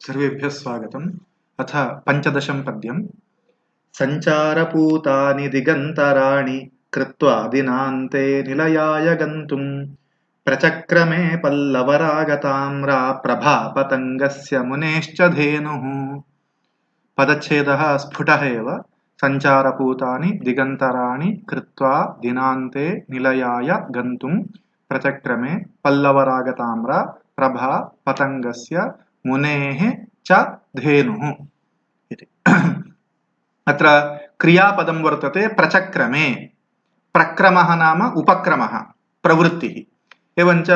सर्वेभ्यः स्वागतम्। अथ पञ्चदशं पद्यम्। सञ्चारपूतानि दिगन्तराणि कृत्वा दिनान्ते निलयाय गन्तुं प्रचक्रमे पल्लवरागताम्रा प्रभापतङ्गस्य मुनेश्च धेनुः। पदच्छेदः स्फुटः एव। सञ्चारपूतानि दिगन्तराणि कृत्वा दिनान्ते निलयाय गन्तुं प्रचक्रमे पल्लवरागताम्रा प्रभा पतङ्गस्य मुनेः च धेनुः इति। अत्र क्रियापदं वर्तते प्रचक्रमे। प्रक्रमः नाम उपक्रमः, प्रवृत्तिः। एवञ्च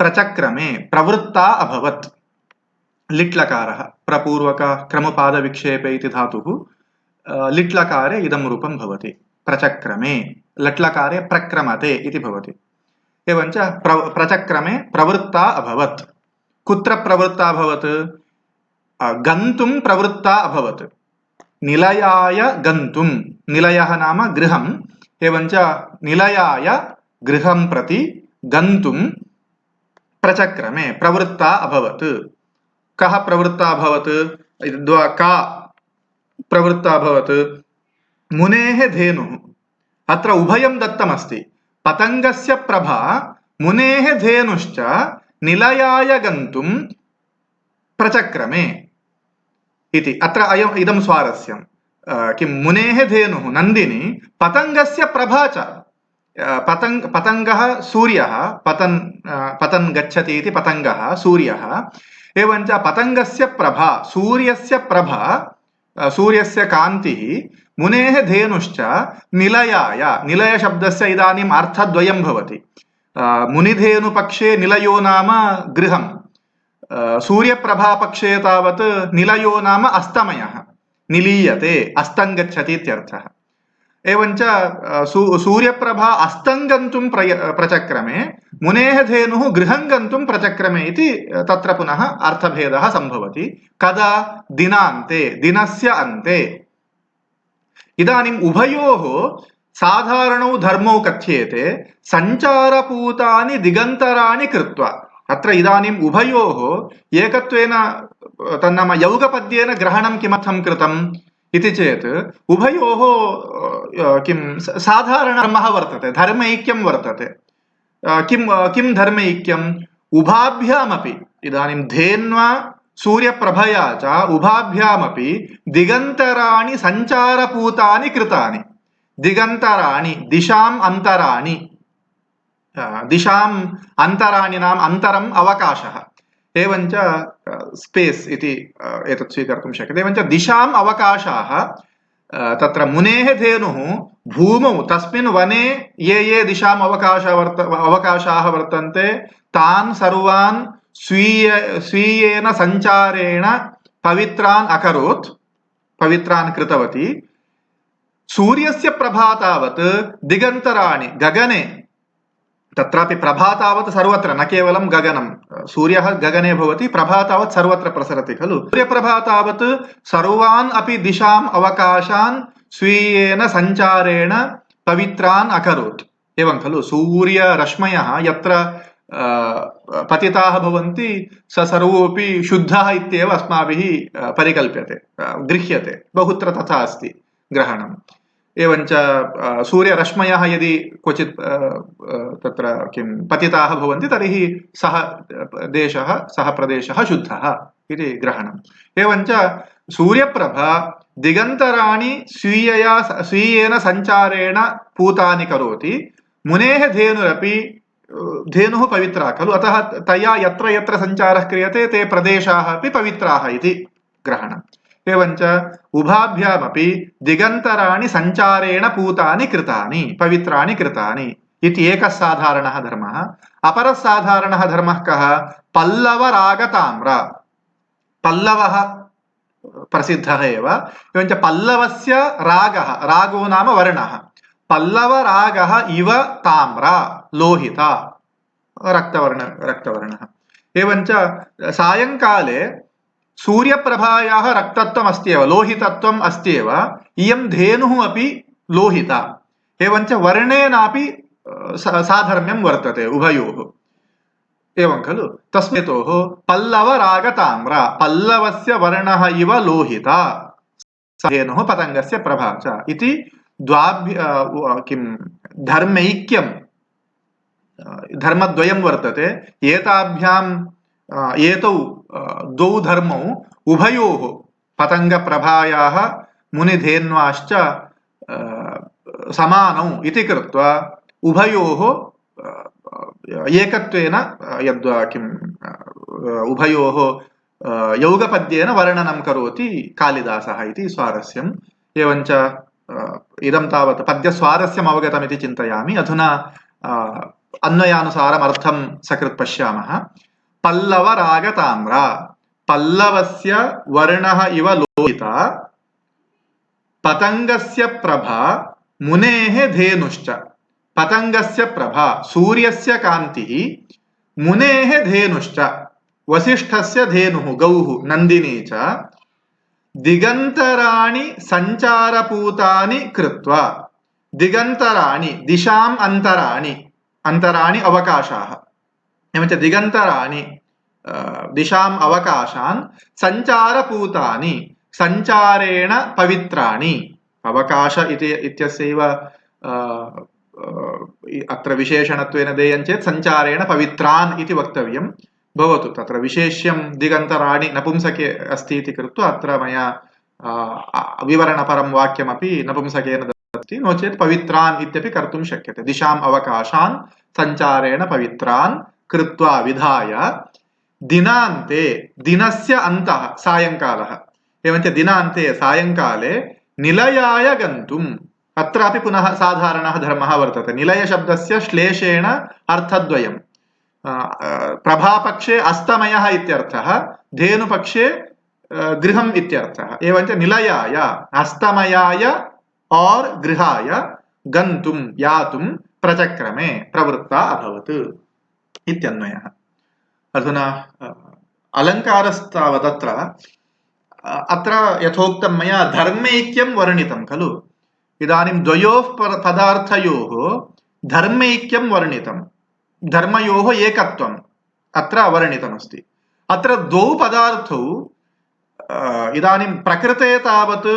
प्रचक्रमे प्रवृत्ता अभवत्। लिट्लकारः प्रपूर्वक क्रमपादविक्षेपे इति धातुः लिट्लकारे इदं रूपं भवति। प्रचक्रमे लट्लकारे प्रक्रमते इति भवति। एवञ्च प्रचक्रमे प्रवृत्ता अभवत्। कुत्र प्रवृत्ता अभवत्? गन्तुं प्रवृत्ता अभवत्। निलयाय गन्तुं, निलयः नाम गृहम्, एवञ्च निलयाय गृहं प्रति गन्तुं प्रचक्रमे प्रवृत्ता अभवत्। कः प्रवृत्ता अभवत्? का प्रवृत्ता अभवत्? मुनेः धेनुः। अत्र उभयं दत्तमस्ति। पतङ्गस्य प्रभा मुनेः धेनुश्च निलयाय गन्तुं प्रचक्रमे इति। अत्र इदं स्वारस्यं। किं मुनेः धेनुः नन्दिनी, पतङ्गस्य प्रभा च। पतङ्गः सूर्यः, पतन् गच्छति इति पतङ्गः सूर्यः। एवञ्च पतङ्गस्य प्रभा, सूर्यस्य प्रभा, सूर्यस्य कान्तिः, मुनेः धेनुश्च निलयाय। निलयशब्दस्य इदानीम् अर्थद्वयं भवति। मुनिधेनुपक्षे निलयो नाम गृहं, सूर्यप्रभापक्षे तावत् निलयो नाम अस्तमयः, निलीयते, अस्तङ्गच्छति इत्यर्थः। एवञ्च सूर्यप्रभा अस्तङ्गन्तुं प्रचक्रमे, मुनेः धेनुः गृहं गन्तुं प्रचक्रमे इति तत्र पुनः अर्थभेदः सम्भवति। कदा? दिनान्ते, दिनस्य अन्ते। इदानीम् उभयोः साधारणौ धर्मौ कथ्येते। सञ्चारपूतानि दिगन्तराणि कृत्वा। अत्र इदानीम् उभयोः एकत्वेन तन्नाम यौगपद्येन ग्रहणं किमर्थं कृतम् इति चेत् उभयोः किं साधारणधर्मः वर्तते, धर्मैक्यं वर्तते। किं धर्मैक्यम्? उभाभ्यामपि, इदानीं धेन्वा सूर्यप्रभया च उभाभ्यामपि दिगन्तराणि सञ्चारपूतानि कृतानि। दिगन्तराणि दिशाम् अन्तराणि, दिशाम् अन्तराणि नाम अन्तरम् अवकाशः, एवञ्च स्पेस् इति एतत् स्वीकर्तुं शक्यते। एवञ्च दिशाम् अवकाशाः। तत्र मुनेः धेनुः भूमौ तस्मिन् वने ये दिशाम् अवकाशाः वर्तन्ते तान् सर्वान् स्वीयेन सञ्चारेण पवित्रान् अकरोत्, पवित्रान् कृतवती। सूर्यस्य प्रभा तावत् दिगन्तराणि गगने, तत्रापि प्रभा तावत् सर्वत्र, न केवलं गगनं। सूर्यः गगने भवति, प्रभा तावत् सर्वत्र प्रसरति खलु। सूर्यप्रभा तावत् सर्वान् अपि दिशाम् अवकाशान् स्वीयेन सञ्चारेण पवित्रान् अकरोत्। एवं खलु, सूर्यरश्मयः यत्र पतिताः भवन्ति स सर्वोऽपि शुद्धः इत्येव अस्माभिः परिकल्प्यते, गृह्यते। बहुत्र तथा अस्ति ग्रहणम्। एवञ्च सूर्यरश्मयः यदि क्वचित् तत्र किं पतिताः भवन्ति तर्हि सः देशः, सः प्रदेशः शुद्धः इति ग्रहणम्। एवञ्च सूर्यप्रभा दिगन्तराणि स्वीयेन सञ्चारेण पूतानि करोति। मुनेः धेनुरपि, धेनुः पवित्रा खलु, अतः तया यत्र यत्र सञ्चारः क्रियते ते प्रदेशाः अपि पवित्राः इति ग्रहणम्। एवञ्च उभाभ्यामपि दिगन्तराणि सञ्चारेण पूतानि कृतानि, पवित्राणि कृतानि इति एकः साधारणः धर्मः। अपरः साधारणः धर्मः कः? पल्लवरागताम्र। पल्लवः प्रसिद्धः एव। एवञ्च पल्लवस्य रागः, रागो नाम वर्णः, पल्लवरागः इव ताम्रा, लोहिता, रक्तवर्णः। एवञ्च सायङ्काले सूर्यप्रभायाः रक्तत्वम् अस्त्येव, लोहितत्वम् अस्त्येव। इयं धेनुः अपि लोहिता। एवञ्च वर्णेनापि साधर्म्यं वर्तते उभयोः। एवं खलु तस्मेतोः पल्लवरागताम्र पल्लवस्य वर्णः इव लोहिता धेनुः पतङ्गस्य प्रभा च इति किं धर्मैक्यं धर्मद्वयं वर्तते एताभ्याम् एतौ द्वौ धर्मौ उभयोः पतङ्गप्रभायाः मुनिधेन्वाश्च समानौ इति कृत्वा उभयोः एकत्वेन यद् किम् उभयोः यौगपद्येन वर्णनं करोति कालिदासः इति स्वारस्यम् एवञ्च इदं तावत् पद्यस्वारस्यम् अवगतमिति चिन्तयामि अधुना अन्वयानुसारम् अर्थं सकृत् पश्यामः पल्लवरागताम्र पल्लवस्य वर्णः इव लोहिता पतङ्गस्य प्रभा मुनेः धेनुश्च पतङ्गस्य प्रभा सूर्यस्य कान्तिः मुनेः धेनुश्च वसिष्ठस्य धेनुः गौः नन्दिनी च दिगन्तराणि सञ्चारपूतानि कृत्वा दिगन्तराणि दिशाम् अन्तराणि अन्तराणि अवकाशाः एवञ्च दिगन्तराणि दिशाम् अवकाशान् सञ्चारपूतानि सञ्चारेण पवित्राणि अवकाश इत्यस्यैव अत्र विशेषणत्वेन देयं चेत् सञ्चारेण पवित्रान् इति वक्तव्यं भवतु तत्र विशेष्यं दिगन्तराणि नपुंसके अस्ति इति कृत्वा अत्र मया विवरणपरं वाक्यमपि नपुंसकेन दत्तमस्ति नो चेत् पवित्रान् इत्यपि कर्तुं शक्यते दिशाम् अवकाशान् सञ्चारेण पवित्रान् कृत्वा विधाय दिनान्ते दिनस्य अन्तः सायङ्कालः एवञ्च दिनान्ते सायङ्काले निलयाय गन्तुम् अत्रापि पुनः साधारणः धर्मः वर्तते निलयशब्दस्य श्लेषेण अर्थद्वयम् प्रभापक्षे अस्तमयः इत्यर्थः धेनुपक्षे गृहम् इत्यर्थः एवञ्च निलयाय अस्तमयाय और गृहाय गन्तुं यातुं प्रचक्रमे प्रवृत्ता अभवत् इत्यन्वयः अधुना अलङ्कारस्तावदत्र अत्र यथोक्तं मया धर्मैक्यं वर्णितं खलु इदानीं द्वयोः पदार्थयोः धर्मैक्यं वर्णितं धर्मयोः एकत्वम् अत्र वर्णितमस्ति अत्र द्वौ पदार्थौ इदानीं प्रकृते तावत्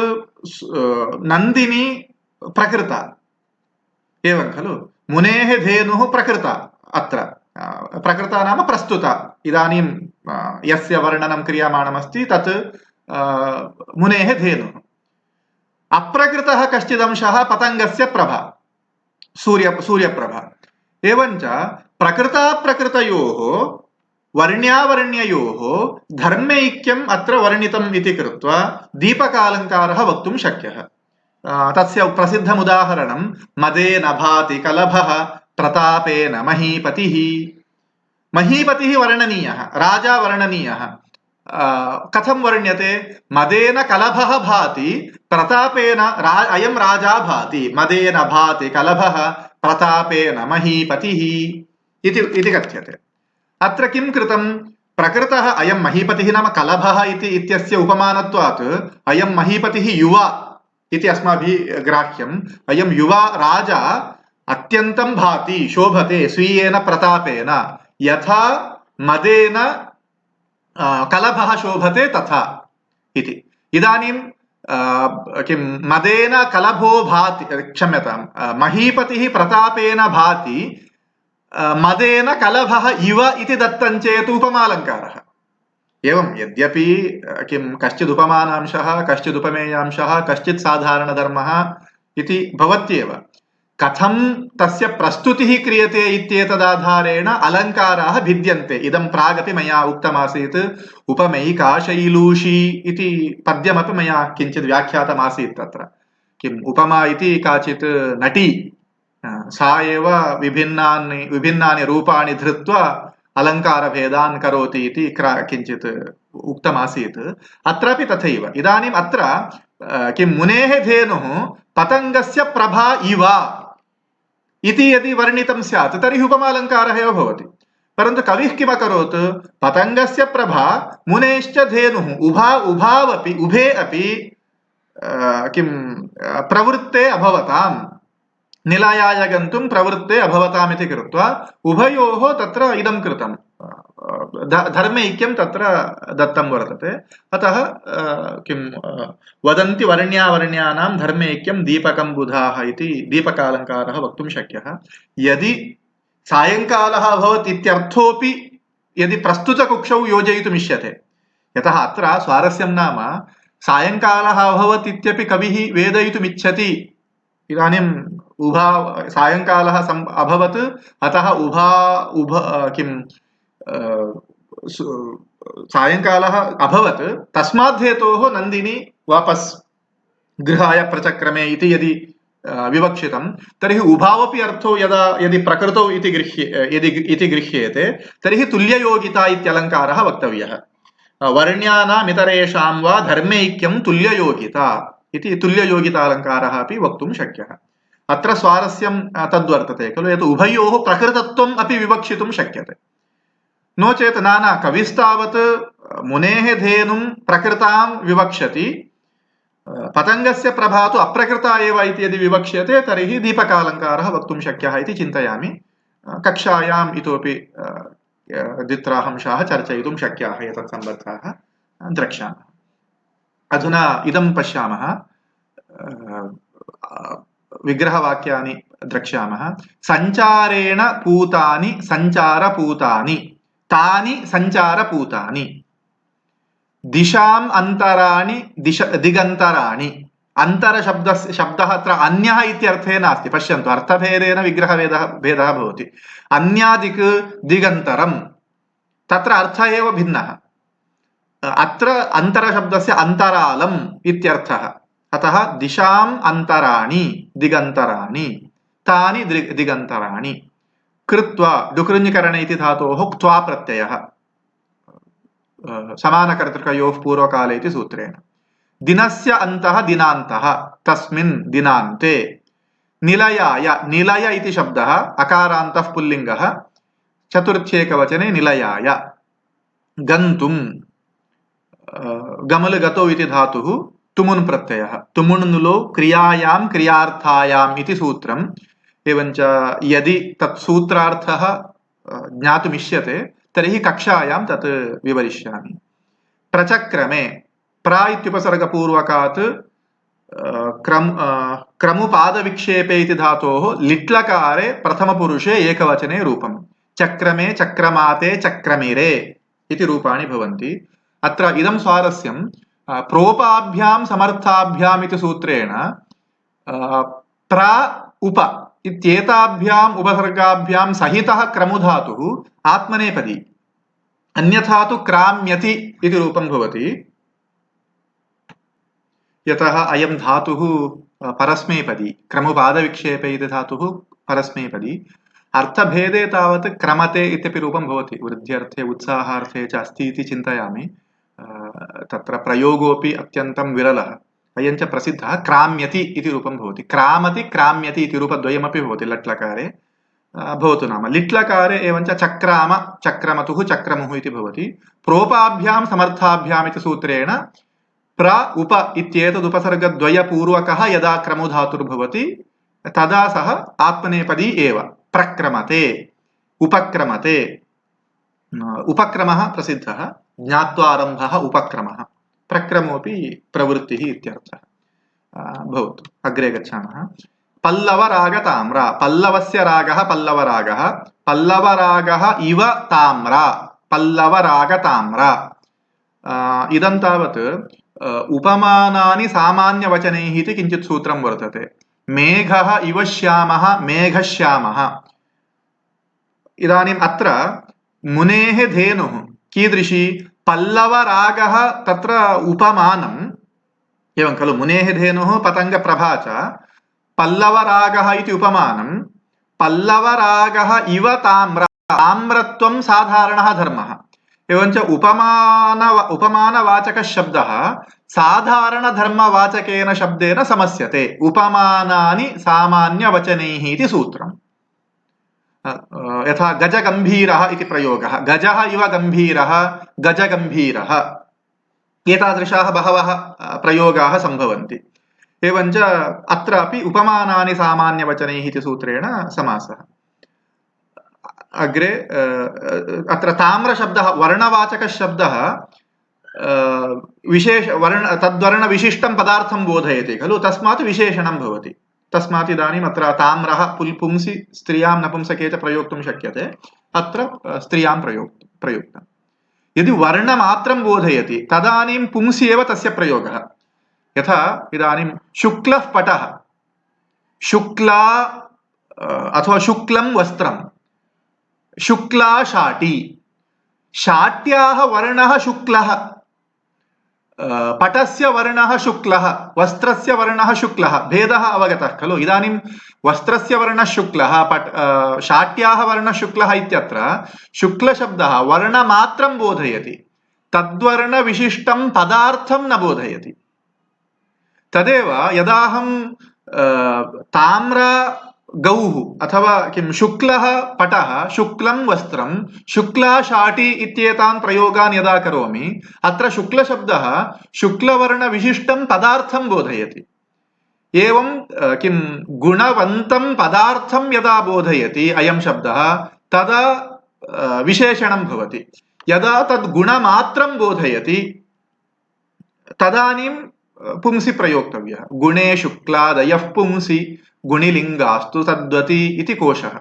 नन्दिनी प्रकृता एवं खलु मुनेः धेनुः प्रकृता अत्र प्रकृता नाम प्रस्तुता इदानीं यस्य वर्णनं क्रियमाणमस्ति तत् मुनेः धेनुः अप्रकृतः कश्चिदंशः पतङ्गस्य प्रभा सूर्यप्रभा एवञ्च प्रकृताप्रकृतयोः वर्ण्यावर्ण्ययोः धर्मैक्यम् अत्र वर्णितम् इति कृत्वा दीपकालङ्कारः वक्तुं शक्यः तस्य प्रसिद्धमुदाहरणं मदेन भाति कलभः प्रतापेन महीपतिः महीपतिः वर्णनीयः राजा वर्णनीयः कथं वर्ण्यते मदेन कलभः भाति प्रतापेन अयं राजा भाति मदेन भाति कलभः प्रतापेन महीपतिः इति कथ्यते अत्र किं कृतं प्रकृतः अयं महीपतिः नाम कलभः इत्यस्य उपमानत्वात् अयं महीपतिः युवा इति अस्माभिः ग्राह्यम् अयं युवा राजा अत्यन्तं भाति शोभते स्वीयेन प्रतापेन यथा मदेन कलभः शोभते तथा इति इदानीं किं मदेन कलभो भाति क्षम्यतां महीपतिः प्रतापेन भाति मदेन कलभः इव इति दत्तं चेत् उपमालङ्कारः एवं यद्यपि किं कश्चित् उपमानांशः कश्चित् उपमेयांशः कश्चित् साधारणधर्मः इति भवत्येव कथं तस्य प्रस्तुतिः क्रियते इत्येतदाधारेण अलङ्काराः भिद्यन्ते इदं प्रागपि मया उक्तमासीत् उपमैका शैलूषी इति पद्यमपि मया किञ्चित् व्याख्यातमासीत् तत्र किम् उपमा इति काचित् नटी सा एव विभिन्नानि रूपाणि धृत्वा अलङ्कारभेदान् करोति इति किञ्चित् उक्तमासीत् अत्रापि तथैव इदानीम् अत्र किं मुनेः धेनुः पतङ्गस्य प्रभा इव इति यदि वर्णितं स्यात् तर्हि उपमालङ्कारः एव भवति परन्तु कविः किमकरोत् पतङ्गस्य प्रभा मुनेश्च धेनुः उभे अपि किं प्रवृत्ते अभवताम् निलयाय गन्तुं प्रवृत्ते अभवताम् इति कृत्वा उभयोः तत्र इदं कृतं धर्मैक्यं तत्र दत्तं वर्तते। अतः किं वदन्ति वर्ण्यावर्ण्यानां धर्मैक्यं दीपकं बुधाः इति दीपकालङ्कारः वक्तुं शक्यः। यदि सायङ्कालः अभवत् इत्यर्थोऽपि यदि प्रस्तुतकुक्षौ योजयितुमिष्यते, यतः अत्र स्वारस्यं नाम सायङ्कालः अभवत् इत्यपि कविः वेदयितुमिच्छति। इदानीम् सायङ्कालः अभवत्, अतः किं सायङ्कालः अभवत्, तस्मात् हेतोः नन्दिनी वापस् गृहाय प्रचक्रमे इति यदि विवक्षितं, तर्हि उभावपि अर्थो यदि प्रकृतौ इति गृह्येते, तर्हि तुल्ययोगिता इत्यलङ्कारः वक्तव्यः। वर्ण्यानाम् इतरेषां वा धर्मैक्यं तुल्ययोगिता इति तुल्ययोगितालङ्कारः अपि वक्तुं शक्यः। अत्र स्वारस्यं तद्वर्तते खलु, यत् उभयोः प्रकृतत्वम् अपि विवक्षितुं शक्यते। नो चेत् नाना कविस्तावत् मुनेः धेनुं प्रकृतां विवक्षति, पतङ्गस्य प्रभा तु अप्रकृता एव इति यदि विवक्ष्यते, तर्हि दीपकालङ्कारः वक्तुं शक्यः इति चिन्तयामि। कक्षायाम् इतोपि द्वित्रांशाः चर्चयितुं शक्याः, एतत् सम्बद्धाः द्रक्ष्यामः। अधुना इदं पश्यामः, विग्रहवाक्यानि द्रक्ष्यामः। सञ्चारेण पूतानि सञ्चारपूतानि, तानि सञ्चारपूतानि। दिशाम् अन्तराणि दिगन्तराणि। शब्दः अत्र अन्यः इत्यर्थे नास्ति। पश्यन्तु, अर्थभेदेन भेदः भवति। अन्यादिक् दिगन्तरं, तत्र अर्थः एव भिन्नः। अत्र अन्तरशब्दस्य अन्तरालम् इत्यर्थः। अतः दिशाम् अन्तराणि दिगन्तराणि, तानि दिगन्तराणि। कृत्वा डुकृञ्करण इति धातोः क्त्वा प्रत्ययः, समानकर्तृकयोः पूर्वकाले इति सूत्रेण। दिनस्य अन्तः दिनान्तः, तस्मिन् दिनान्ते। निलयाय, निलय इति शब्दः अकारान्तः पुल्लिङ्गः, चतुर्थ्येकवचने निलयाय। गन्तुं, गमल गतौ इति धातुः तुमुन् प्रत्ययः, तुमुन्नुलो क्रियायां क्रियार्थायाम् इति सूत्रम्। एवञ्च यदि तत् सूत्रार्थः ज्ञातुमिष्यते, तर्हि कक्षायां तत् विवरिष्यामि। प्रचक्रमे, प्रा इत्युपसर्गपूर्वकात् क्रमुपादविक्षेपे इति धातोः लिट्लकारे प्रथमपुरुषे एकवचने रूपम्। चक्रमे, चक्रमाते, चक्रमिरे इति रूपाणि भवन्ति। अत्र इदं स्वारस्यं, प्रोपाभ्यां समर्थाभ्याम् इति सूत्रेण प्र उप इत्येताभ्याम् उपसर्गाभ्यां सहितः क्रमुधातुः आत्मनेपदी, अन्यथा तु क्राम्यति इति रूपं भवति। यतः अयं धातुः परस्मैपदी, क्रमुपादविक्षेपे इति धातुः परस्मैपदी। अर्थभेदे तावत् क्रमते इत्यपि रूपं भवति। वृद्ध्यर्थे उत्साहार्थे च अस्ति इति चिन्तयामि। तत्र प्रयोगोऽपि अत्यन्तं विरलः। अयञ्च प्रसिद्धः क्राम्यति इति रूपं भवति। क्रामति क्राम्यति इति रूपद्वयमपि भवति लट्लकारे। भवतु नाम लिट्लकारे एवञ्च चक्राम, चक्रमतुः, चक्रमुः इति भवति। प्रोपाभ्यां समर्थाभ्याम् इति सूत्रेण प्र उप इत्येतदुपसर्गद्वयपूर्वकः यदा क्रमुधातुर्भवति, तदा सः आत्मनेपदी एव। प्रक्रमते, उपक्रमते। उपक्रमः प्रसिद्धः, ज्ञात्वारम्भः उपक्रमः। प्रक्रमोऽपि प्रवृत्तिः इत्यर्थः। भवतु, अग्रे गच्छामः। पल्लवरागताम्रा, पल्लवस्य रागः पल्लवरागः, पल्लवरागः इव ताम्रा, पल्लवरागताम्रा। इदं तावत् उपमानानि सामान्यवचनैः इति किञ्चित् सूत्रं वर्तते। मेघः इव श्यामः, मेघश्यामः। इदानीम् अत्र मुनेः धेनुः कीदृशी? पल्लवरागः तत्र उपमानम्। एवं खलु, मुनेः धेनुः पतङ्गप्रभा च, पल्लवरागः इति उपमानं। पल्लवरागः इव ताम्रा, ताम्रत्वं साधारणः धर्मः। एवञ्च उपमानवाचकः शब्दः साधारणधर्मवाचकेन शब्देन समस्यते। उपमानानि सामान्यवचनैः इति सूत्रम्। यथा गजगम्भीरः इति प्रयोगः, गजः इव गम्भीरः, गजगम्भीरः। एतादृशाः बहवः प्रयोगाः सम्भवन्ति। एवञ्च अत्रापि उपमानानि सामान्यवचनैः इति सूत्रेण समासः। अग्रे अत्र ताम्रशब्दः वर्णवाचकशब्दः तद्वर्णविशिष्टं पदार्थं बोधयति खलु, तस्मात् विशेषणं भवति। तस्मात् इदानीम् अत्र ताम्रः पुंसि स्त्रियां नपुंसके च प्रयोक्तुं शक्यते, अत्र स्त्रियां प्रयुक्तम्। यदि वर्णमात्रं बोधयति तदानीं पुंसि एव तस्य प्रयोगः। यथा इदानीं शुक्लः पटः, शुक्ला अथवा शुक्लं वस्त्रं, शुक्ला शाटी, शाट्याः वर्णः शुक्लः, पटस्य वर्णः शुक्लः, वस्त्रस्य वर्णः शुक्लः, भेदः अवगतः खलु। इदानीं वस्त्रस्य वर्णः शुक्लः, शाट्याः वर्णः शुक्लः इत्यत्र शुक्लशब्दः वर्णमात्रं बोधयति, तद्वर्णविशिष्टं पदार्थं न बोधयति। तदेव यदाहं ताम्र गौः अथवा किं शुक्लः पटः, शुक्लं वस्त्रं, शुक्ला शाटी इत्येतान् प्रयोगान् यदा करोमि, अत्र शुक्लशब्दः शुक्लवर्णविशिष्टं पदार्थं बोधयति। एवं किं गुणवन्तं पदार्थं यदा बोधयति अयं शब्दः, तदा विशेषणं भवति। यदा तद् गुणमात्रं बोधयति तदानीं पुंसि प्रयोक्तव्यः। गुणे शुक्लादयः पुंसि गुणिलिङ्गास्तु तद्वति इति कोशः।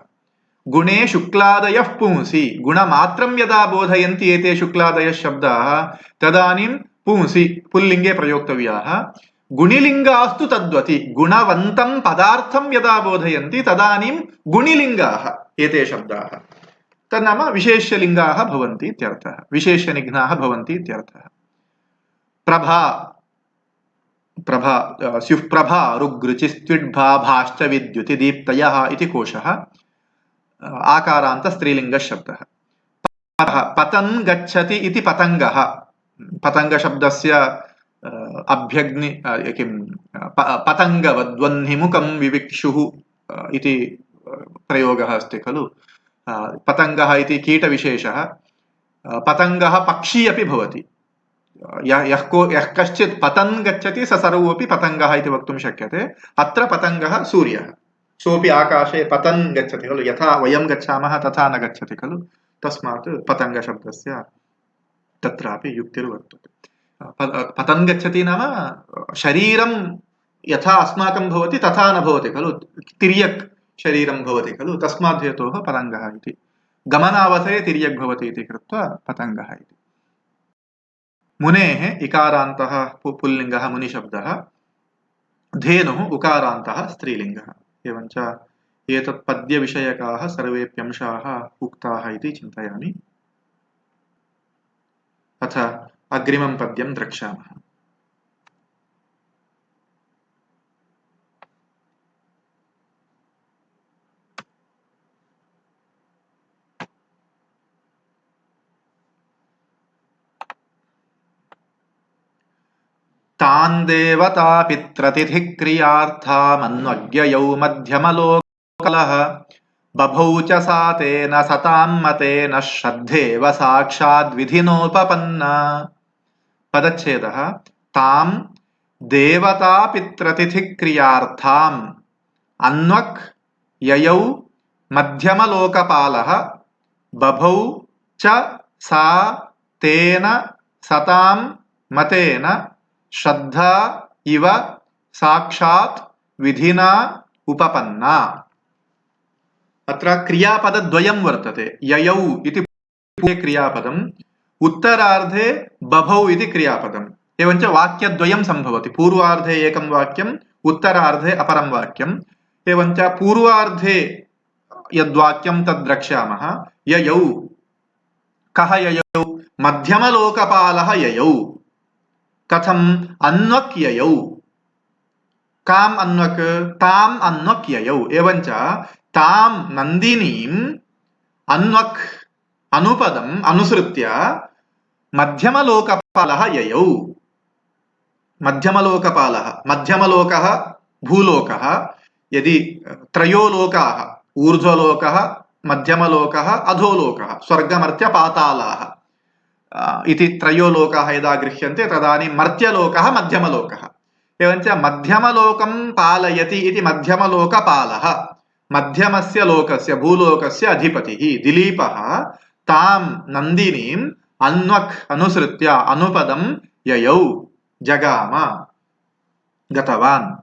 गुणे शुक्लादयः पुंसि, गुणमात्रं यदा बोधयन्ति एते शुक्लादयः शब्दाः, तदानीं पुंसि पुल्लिङ्गे प्रयोक्तव्याः। गुणिलिङ्गास्तु तद्वति, गुणवन्तं पदार्थं यदा बोधयन्ति तदानीं गुणिलिङ्गाः एते शब्दाः। तन्नाम विशेष्यलिङ्गाः भवन्ति इत्यर्थः, विशेष्यनिघ्नाः भवन्ति इत्यर्थः। प्रभा, प्रभा स्युः प्रभा ऋग्रुचिस्त्विड्भाभाश्च विद्युतिदीप्तयः इति कोशः, आकारान्त स्त्रीलिङ्गः शब्दः। पतन् गच्छति इति पतङ्गः, पतङ्गशब्दस्य अभ्यग्नि किं पतङ्गवद्वह्निमुखं विविक्षुः इति प्रयोगः अस्ति खलु। पतङ्गः इति कीटविशेषः, पतङ्गः पक्षी अपि भवति। यः कश्चित् पतन् गच्छति स सर्वोऽपि पतङ्गः इति वक्तुं शक्यते। अत्र पतङ्गः सूर्यः, सोऽपि आकाशे पतन् गच्छति खलु, यथा वयं गच्छामः तथा न गच्छति खलु, तस्मात् पतङ्गशब्दस्य तत्रापि युक्तिर्वर्तते। पतन् गच्छति नाम शरीरं यथा अस्माकं भवति तथा न भवति खलु, तिर्यक् शरीरं भवति खलु, तस्मात् हेतोः पतङ्गः इति। गमनावसरे तिर्यक् भवति इति कृत्वा पतङ्गः इति। मुनेः इकारान्तः पुल्लिङ्गः मुनिशब्दः, धेनुः उकारान्तः स्त्रीलिङ्गः। एवञ्च एतत् पद्यविषयकाः सर्वेप्यंशाः उक्ताः इति चिन्तयामि। अथ अग्रिमं पद्यं द्रक्ष्यामः। तान् देवतापित्रतिथिक्रियार्थामन्वज्ञयौ मध्यमलोकलः बभौ च सा तेन सतां मतेन श्रद्धेव साक्षाद्विधिनोपपन्ना। पदच्छेदः। तां देवतापित्रतिथिक्रियार्थाम् अन्वक् ययौ मध्यमलोकपालः बभौ च सा तेन सतां मतेन श्रद्धा इव साक्षात् विधिना उपपन्ना। अत्र क्रियापदद्वयं वर्तते। ययौ इति क्रियापदम्, उत्तरार्धे बभौ इति क्रियापदम्। एवञ्च वाक्यद्वयं सम्भवति। पूर्वार्धे एकं वाक्यम्, उत्तरार्धे अपरं वाक्यम्। एवञ्च पूर्वार्धे यद्वाक्यं तद् द्रक्ष्यामः। ययौ, कः ययौ? मध्यमलोकपालः ययौ। कथम्? अन्वक् ययौ। काम् अन्वक्? ताम् अन्वक् ययौ। एवञ्च तां नन्दिनीम् अन्वक् अनुपदम् अनुसृत्य मध्यमलोकपालः ययौ। मध्यमलोकपालः, मध्यमलोकः भूलोकः। यदि त्रयो लोकाः, ऊर्ध्वलोकः, मध्यमलोकः, अधोलोकः, स्वर्गमर्त्यपातालाः इति त्रयो लोकाः यदा गृह्यन्ते तदानीं मर्त्यलोकः मध्यमलोकः। एवञ्च मध्यमलोकं पालयति इति मध्यमलोकपालः, मध्यमस्य लोकस्य भूलोकस्य अधिपतिः दिलीपः तां नन्दिनीम् अन्वक् अनुसृत्य अनुपदं ययौ जगाम गतवान्।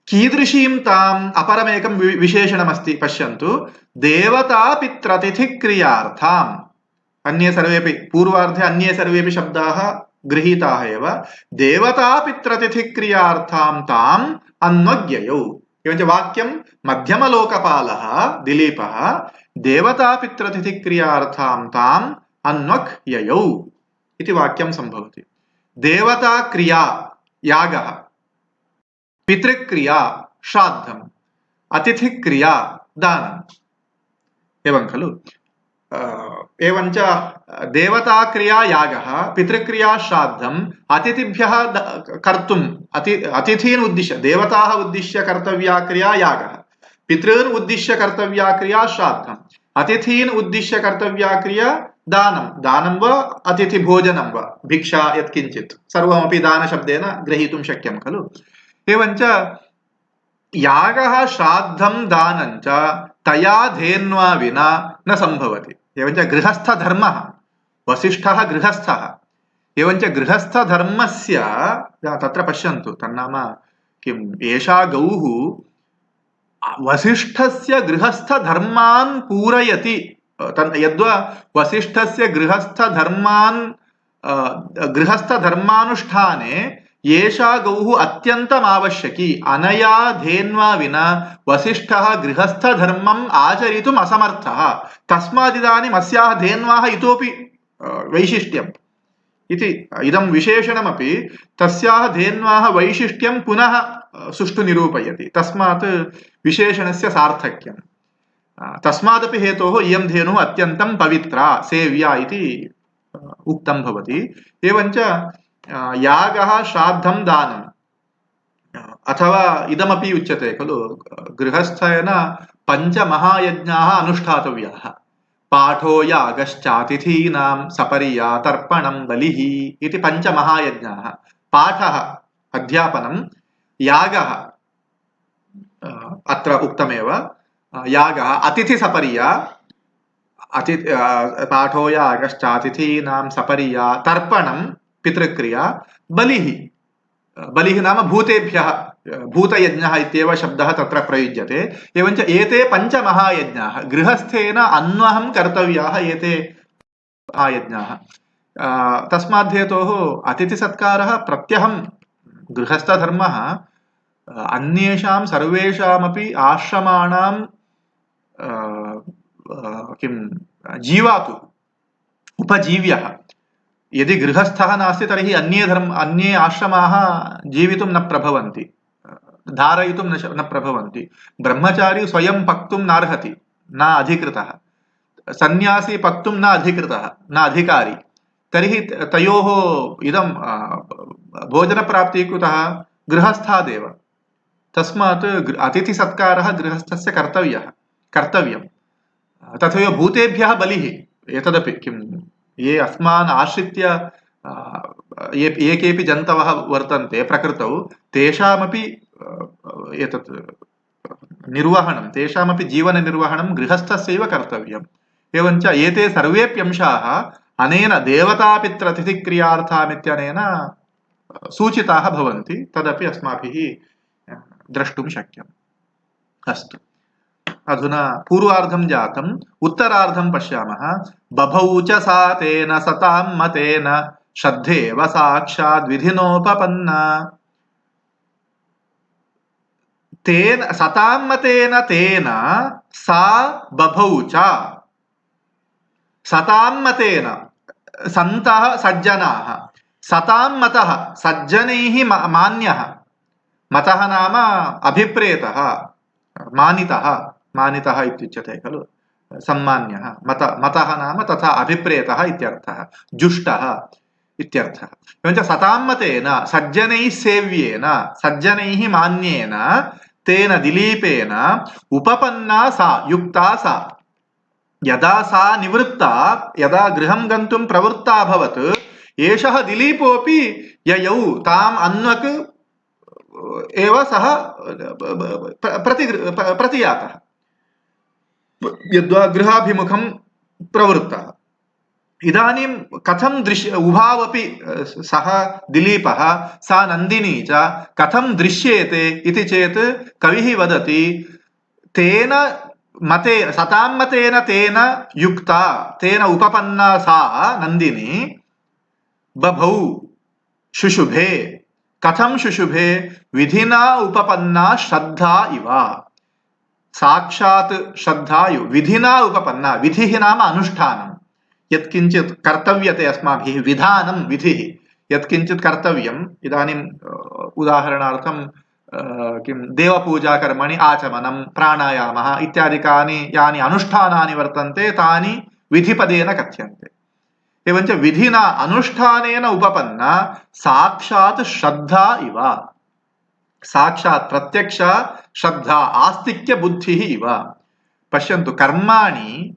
कीदृशीं ताम् अपरमेकं विशेषणमस्ति पश्यन्तु। देवतापित्रतिथिक्रियार्थाम् अन्ये सर्वेपि पूर्वार्धे अन्ये सर्वेपि शब्दाः गृहीताः एव। देवतापित्रतिथिक्रियार्थां ताम् अन्वग्ययौ। एवञ्च वाक्यं मध्यमलोकपालः दिलीपः देवतापित्रतिथिक्रियार्थां ताम् अन्वक् ययौ इति वाक्यं सम्भवति। देवताक्रिया यागः, पितृक्रिया श्राद्धम्, अतिथिक्रिया दानम्, एवं खलु। एवञ्च देवताक्रिया यागः, पितृक्रिया श्राद्धम्, अतिथिभ्यः कर्तुम् अतिथीन् उद्दिश्य देवताः उद्दिश्य कर्तव्या क्रिया यागः, पितॄन् उद्दिश्य कर्तव्या क्रिया श्राद्धम्, अतिथीन् उद्दिश्य कर्तव्या क्रिया दानं, दानं वा अतिथिभोजनं वा भिक्षा यत्किञ्चित् सर्वमपि दानशब्देन ग्रहीतुं शक्यं खलु। एवञ्च यागः श्राद्धं दानं च तया धेन्वा विना न सम्भवति। एवञ्च गृहस्थधर्मः, वसिष्ठः गृहस्थः, एवञ्च गृहस्थधर्मस्य तत्र पश्यन्तु तन्नाम किम्, एषा गौः वसिष्ठस्य गृहस्थधर्मान् पूरयति। यद्वा वसिष्ठस्य गृहस्थधर्मानुष्ठाने एषा गौः अत्यन्तम् आवश्यकी। अनया धेन्वा विना वसिष्ठः गृहस्थधर्मम् आचरितुम् असमर्थः। तस्मादिदानीम् अस्याः धेन्वाः इतोपि वैशिष्ट्यम् इति इदं विशेषणमपि तस्याः धेन्वाः वैशिष्ट्यं पुनः सुष्ठु निरूपयति। तस्मात् विशेषणस्य सार्थक्यम्। तस्मादपि हेतोः इयं धेनुः अत्यन्तं पवित्रा सेव्या इति उक्तं भवति। एवञ्च यागः श्राद्धं दानम् अथवा इदमपि उच्यते खलु, गृहस्थेन पञ्चमहायज्ञाः अनुष्ठातव्याः। पाठो यागश्चातिथीनां सपर्या तर्पणं बलिः इति पञ्चमहायज्ञाः। पाठः अध्यापनं, यागः अत्र उक्तमेव, यागः अतिथिसपर्या, पाठो यागश्चातिथीनां सपर्या तर्पणं पितृक्रिया, बलिः, बलिः नाम भूतेभ्यः, भूतयज्ञः इत्येव शब्दः तत्र प्रयुज्यते। एवञ्च एते पञ्चमहायज्ञाः गृहस्थेन अन्वहं कर्तव्याः एते महायज्ञाः। तस्माद्धेतोः अतिथिसत्कारः प्रत्यहं गृहस्थधर्मः अन्येषां सर्वेषामपि आश्रमाणां किं जीवातु उपजीव्यः। यदि गृहस्थः नास्ति तर्हि अन्ये आश्रमाः जीवितुं न प्रभवन्ति, धारयितुं न प्रभवन्ति। ब्रह्मचारी स्वयं पक्तुं नार्हति, न अधिकृतः। सन्यासी पक्तुं न अधिकृतः, न अधिकारी। तर्हि तयोः इदं भोजनप्राप्तिः कुतः? गृहस्थादेव। तस्मात् अतिथिसत्कारः गृहस्थस्य कर्तव्यं। तथैव भूतेभ्यः बलिः, एतदपि किं, ये अस्मान् आश्रित्य ये केऽपि जन्तवः वर्तन्ते प्रकृतौ, तेषामपि एतत् निर्वहणं, तेषामपि जीवननिर्वहणं गृहस्थस्यैव कर्तव्यम्। एवञ्च एते सर्वेप्यंशाः अनेन देवतापित्रतिथिक्रियार्थामित्यनेन सूचिताः भवन्ति। तदपि अस्माभिः द्रष्टुं शक्यम्। अस्तु, अधुना पूर्वार्धं जातम्, उत्तरार्धं पश्यामः। बभौ च सा तेन सतां मतेन श्रद्धेव साक्षाद्विधिनोपपन्ना। तेन सतां मतेन तेन सा बभौ च। सतां मतेन सन्तः सज्जनाः, सतां मतः सज्जनैः मान्यः। मतः नाम अभिप्रेतः, मानितः इत्युच्यते खलु, सम्मान्यः। मतः नाम तथा अभिप्रेतः इत्यर्थः, जुष्टः इत्यर्थः। एवञ्च सतां मतेन सज्जनैः सेव्येन, सज्जनैः मान्येन, तेन दिलीपेन उपपन्ना सा, युक्ता सा। यदा सा निवृत्ता, यदा गृहं गन्तुं प्रवृत्ता अभवत्, एषः दिलीपोऽपि ययौ ताम् अन्वक् एव सः प्रतियातः, यद्वा गृहाभिमुखं प्रवृत्तः। इदानीं कथं उभावपि सः दिलीपः सा नन्दिनी च कथं दृश्येते इति चेत् कविः वदति तेन मते सतां मतेन तेन युक्ता तेन उपपन्ना सा नन्दिनी बभौ शुशुभे। कथं शुशुभे? विधिना उपपन्ना श्रद्धा इव। साक्षात् श्रद्धा विधिना उपपन्ना। विधिः नाम अनुष्ठानं, यत्किञ्चित् कर्तव्यते अस्माभिः, विधानं विधिः, यत्किञ्चित् कर्तव्यम्। इदानीम् उदाहरणार्थं किं देवपूजाकर्मणि आचमनं, प्राणायामः इत्यादिकानि यानि अनुष्ठानानि वर्तन्ते तानि विधिपदेन कथ्यन्ते। एवञ्च विधिना अनुष्ठानेन उपपन्ना साक्षात् श्रद्धा इव। साक्षात् प्रत्यक्ष श्रद्धा, आस्तिक्य बुद्धिः इव। पश्यन्तु, कर्माणि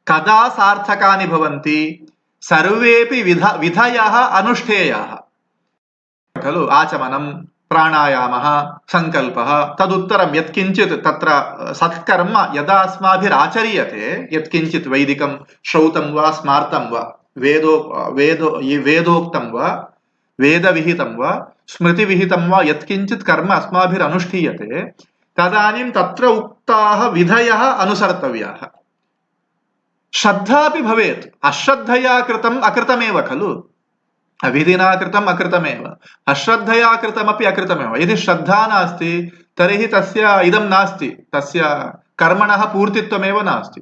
कदा सार्थकानि भवन्ति? सर्वेपि विधयः अनुष्ठेयाः खलु। आचमनं, प्राणायामः, सङ्कल्पः, तदुत्तरं यत्किञ्चित् तत्र सत्कर्म यदा अस्माभिराचर्यते, यत्किञ्चित् वैदिकं श्रौतं वा स्मार्तं वा, वेदोक्तं वा, वेदविहितं वा, स्मृतिविहितं वा यत्किञ्चित् कर्म अस्माभिरनुष्ठीयते, तदानीं तत्र उक्ताः विधयः अनुसर्तव्याः। श्रद्धापि भवेत्। अश्रद्धया कृतम् अकृतमेव खलु। अविधिना कृतम् अकृतमेव, अश्रद्धया कृतमपि अकृतमेव। यदि श्रद्धा नास्ति तर्हि तस्य इदं नास्ति, तस्य कर्मणः पूर्तित्वमेव नास्ति।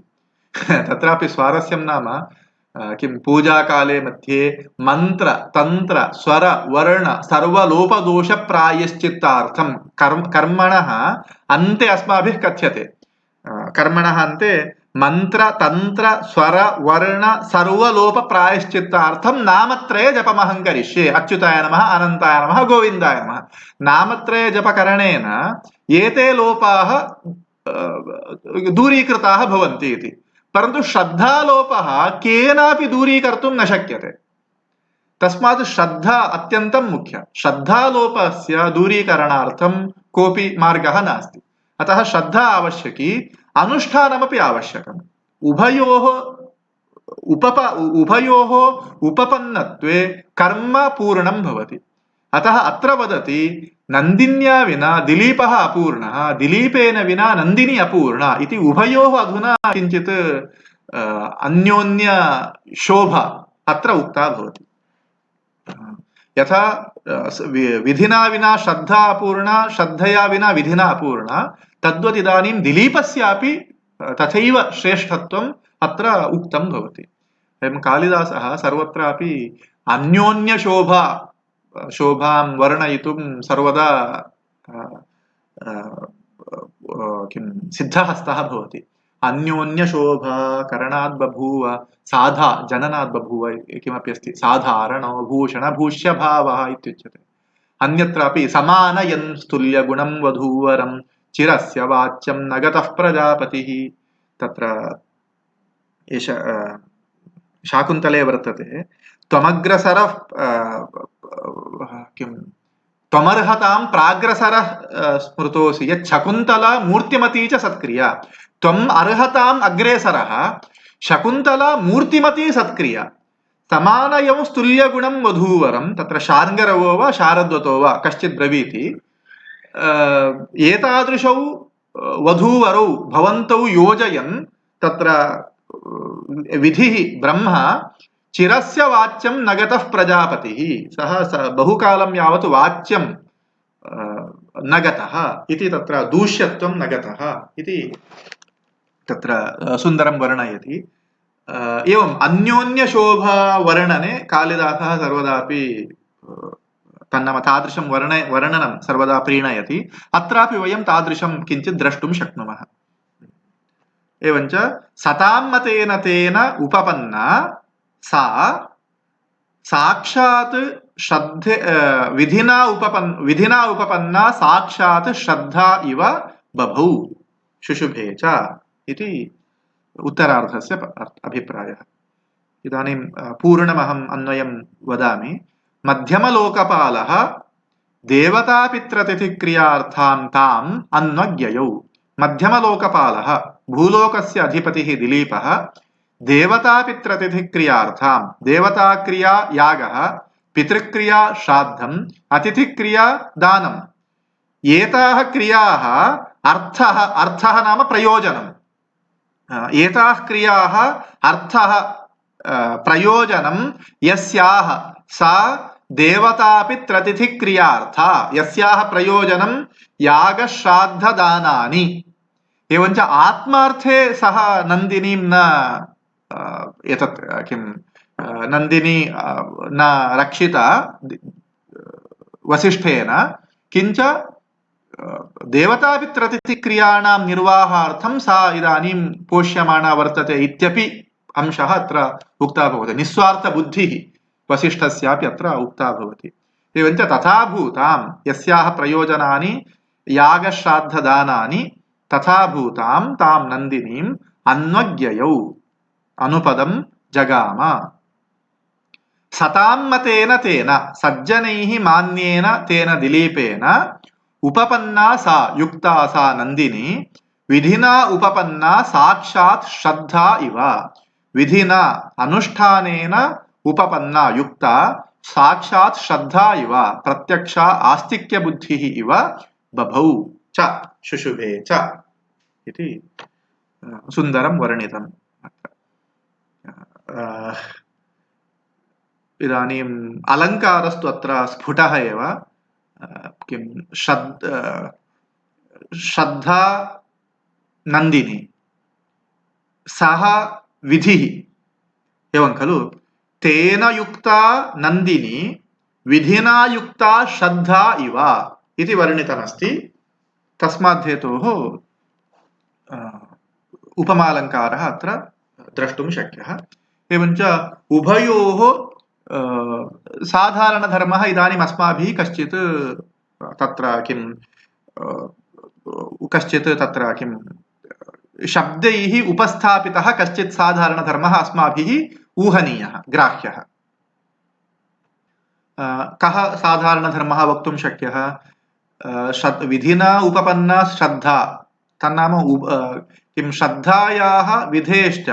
तत्रापि स्वारस्यं नाम किं पूजाकाले मध्ये मन्त्र तन्त्र स्वर वर्ण सर्वलोपदोषप्रायश्चित्तार्थं कर्मणः अन्ते अस्माभिः कथ्यते। कर्मणः अन्ते मंत्र तंत्र स्वर वर्ण सर्वलोप प्रायश्चित्तार्थं नामत्रय जपमहं करिष्ये। अच्युताय नमः, अनंताय नमः, गोविंदाय नमः। नामत्रय जपकरणेन एते लोपाः दूरीकृताः भवन्ति इति। परन्तु श्रद्धालोपः केनापि दूरीकर्तुं न शक्यते। तस्मात् श्रद्धा अत्यन्तं मुख्या। श्रद्धालोपस्य दूरीकरणार्थं कोऽपि मार्गः नास्ति। अतः श्रद्धा आवश्यकी, अनुष्ठानमपि आवश्यकम्। उभयोः उपपन्नत्वे कर्म पूर्णं भवति। अतः अत्र वदति नन्दिन्या विना दिलीपः अपूर्णः, दिलीपेन विना नन्दिनी अपूर्णा इति। उभयोः अधुना किञ्चित् अन्योन्य शोभा अत्र उक्ता भवति। यथा विधिना विना श्रद्धा अपूर्णा, श्रद्धया विना विधिना अपूर्णा, तद्वत् इदानीं दिलीपस्यापि तथैव श्रेष्ठत्वम् अत्र उक्तं भवति। एवं कालिदासः सर्वत्रापि शोभां वर्णयितुं सर्वदा किं सिद्धहस्तः भवति। अन्योन्यशोभा करणाद् बभूव साधा जननाद् बभूव किमपि अस्ति, साधारणो भूषणभूष्यभावः इत्युच्यते। अन्यत्रापि समानयन् स्तुल्यगुणं वधूवरं चिरस्य वाच्यं नगतः प्रजापतिः। तत्र एष शाकुन्तले वर्तते, त्वमग्रसरः किं त्वमर्हतां प्राग्रसरः स्मृतोऽसि यच्छकुन्तला मूर्तिमती च सत्क्रिया। त्वम् अर्हताम् अग्रेसरः, शकुन्तला मूर्तिमती सत्क्रिया। समानयं स्तुल्यगुणं वधूवरं, तत्र शार्ङ्गरवो वा शारद्वतो वा कश्चित् ब्रवीति, एतादृशौ वधूवरौ भवन्तौ योजयन् तत्र विधिः ब्रह्म चिरस्य वाच्यं नगतः प्रजापतिः। सः बहुकालं यावत् वाच्यं नगतः इति, तत्र दूष्यत्वं नगतः इति तत्र सुन्दरं वर्णयति। एवम् अन्योन्यशोभा वर्णने कालिदासः सर्वदापि तन्नाम तादृशं वर्णनं सर्वदा प्रीणयति। अत्रापि वयं तादृशं किञ्चित् द्रष्टुं शक्नुमः। एवञ्च सतां मतेन तेन उपपन्ना सा साक्षात् विधिना उपपन्ना साक्षात् श्रद्धा इव बभौ शुशुभे च इति उत्तरार्धस्य अभिप्रायः। इदानीं पूर्णमहम् अन्वयं वदामि। मध्यमलोकपालः देवतापित्रतिथिक्रियार्थां ताम् अन्वज्ञयौ मध्यमलोकपालः भूलोकस्य अधिपतिः दिलीपः देवतापित्रतिथिक्रियार्थां देवताक्रिया यागः पितृक्रिया श्राद्धम् अतिथिक्रिया दानम् एताः क्रियाः अर्थः नाम प्रयोजनम् एताः क्रियाः अर्थः प्रयोजनं यस्याः सा देवतापित्रतिथिक्रियार्था यस्याः प्रयोजनं यागश्राद्धदानानि एवञ्च आत्मार्थे सः नन्दिनीं न एतत् किं नन्दिनी न रक्षिता वसिष्ठेन किञ्च देवतापित्रतिथिक्रियाणां निर्वाहार्थं सा इदानीं पोष्यमाणा वर्तते इत्यपि अंशः अत्र उक्तः भवति निस्वार्थबुद्धिः वसिष्ठस्यापि अत्र उक्ता भवति एवञ्च तथा भूतां यस्याः प्रयोजनानि यागश्राद्धदानानि तथा भूतां तां नन्दिनीम् अन्वज्ञयौ अनुपदं जगाम सतां मतेन तेन सज्जनैः मान्येन तेन दिलीपेन उपपन्ना सा युक्ता सा नन्दिनी विधिना उपपन्ना साक्षात् श्रद्धा इव विधिना अनुष्ठानेन उपपन्ना युक्ता साक्षात् श्रद्धा इव प्रत्यक्षा आस्तिक्य बुद्धिः इव बभौ च शुशुभे च इति सुन्दरं वर्णितम् इदानीम् अलङ्कारस्तु अत्र स्फुटः एव किं श्रद्धा नन्दिनी सः विधिः एवं खलु तेन युक्ता नन्दिनी विधिना युक्ता श्रद्धा इव इति वर्णितमस्ति तस्मात् हेतोः उपमालङ्कारः अत्र द्रष्टुं शक्यः एवञ्च उभयोः साधारणधर्मः इदानीम् अस्माभिः कश्चित् तत्र किं कश्चित् तत्र किं शब्दैः उपस्थापितः कश्चित् साधारणधर्मः अस्माभिः ऊहनीयः ग्राह्यः कः साधारणधर्मः वक्तुं शक्यः विधिना उपपन्ना श्रद्धा तन्नाम किं श्रद्धायाः विधेश्च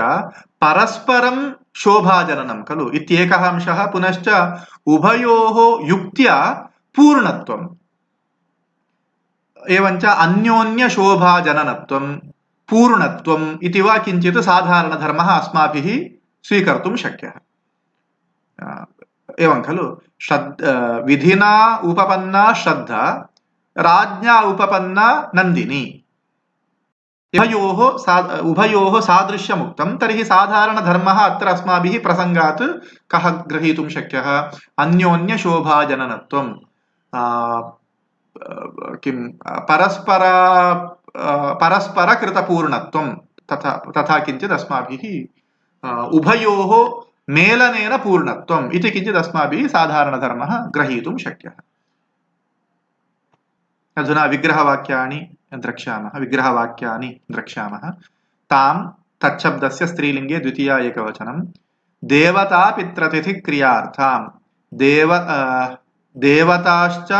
परस्परं शोभाजननं खलु इत्येकः अंशः पुनश्च उभयोः युक्त्या पूर्णत्वम् एवञ्च अन्योन्यशोभाजननत्वं पूर्णत्वम् इति वा किञ्चित् साधारणधर्मः अस्माभिः स्वीकर्तुं शक्यः एवं खलु विधिना उपपन्ना श्रद्धा राज्ञा उपपन्ना नन्दिनी उभयोः सादृश्यमुक्तं तर्हि साधारणधर्मः अत्र अस्माभिः प्रसङ्गात् कः ग्रहीतुं शक्यः अन्योन्यशोभाजननत्वं किं परस्परकृतपूर्णत्वं तथा किञ्चित् अस्माभिः उभयोः मेलनेन पूर्णत्वम् इति किञ्चित् अस्माभिः साधारणधर्मः ग्रहीतुं शक्यः अधुना विग्रहवाक्यानि द्रक्ष्यामः तां तच्छब्दस्य स्त्रीलिङ्गे द्वितीया एकवचनं देवतापित्रतिथिक्रियार्थां देवताश्च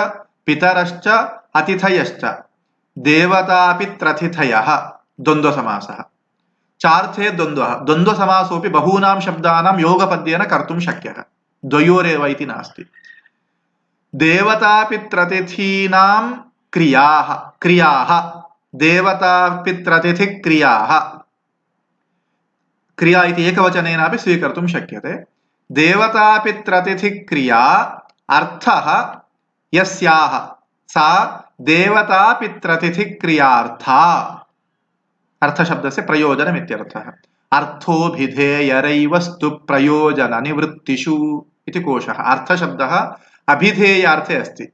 पितरश्च अतिथयश्च देवतापित्रतिथयः द्वन्द्वसमासः चार्थे द्वन्द्वः द्वन्द्वसमासोऽपि बहूनां शब्दानां योगपद्येन कर्तुं शक्यः द्वयोरेव इति नास्ति देवतापित्रतिथीनां क्रियाः देवतापित्रतिथिक्रियाः क्रिया इति एकवचनेनापि स्वीकर्तुं शक्यते देवतापित्रतिथिक्रिया अर्थः यस्याः सा देवतापित्रतिथिक्रियार्था अर्थशब्दस्य प्रयोजनमित्यर्थः अर्थोऽभिधेयरैवस्तु प्रयोजननिवृत्तिषु इति कोशः अर्थशब्दः अभिधेयार्थे अस्ति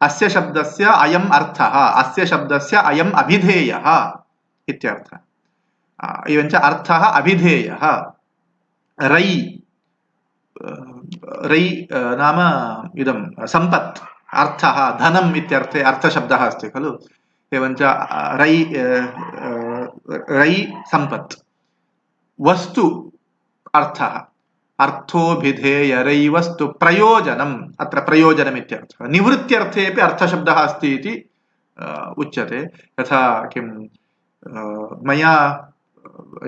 अस्य शब्दस्य अयम् अर्थः अस्य शब्दस्य अयम् अभिधेयः इत्यर्थः एवञ्च अर्थः अभिधेयः रै नाम इदं सम्पत् अर्थः धनम् इत्यर्थे अर्थशब्दः अस्ति खलु एवञ्च रै सम्पत् वस्तु अर्थः अर्थोभिधेयरैवस्तु प्रयोजनम् अत्र प्रयोजनमित्यर्थः निवृत्त्यर्थेऽपि अर्थशब्दः अस्ति इति उच्यते यथा किं मया